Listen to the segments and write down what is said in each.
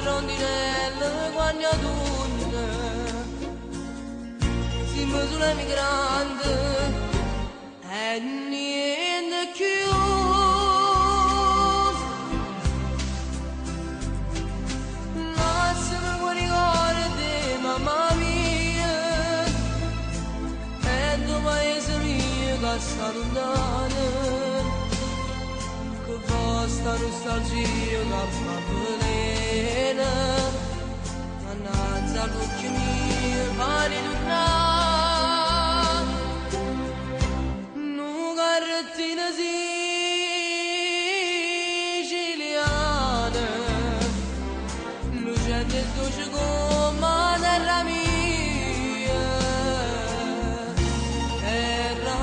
rondinelle quando tunne si misura migrante e niente più lasciami quel ricordo di mamma mia e tu paese mio che sta lontano sta nostalgia che fa velena mannaggia l'occhio mio mani tornare nu carrettina siciliana lucente e dolce come terra mia terra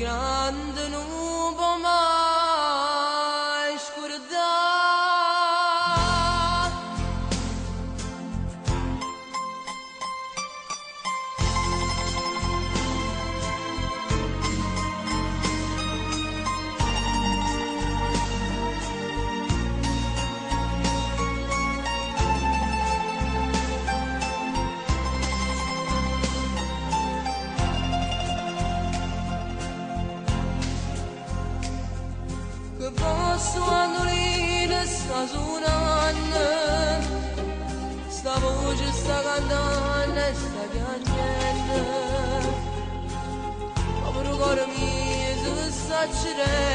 grande non può mai scordare che posso andolina sta suonando sta voce sta cantando e sta piangendo povero cuore mio si sta accendendo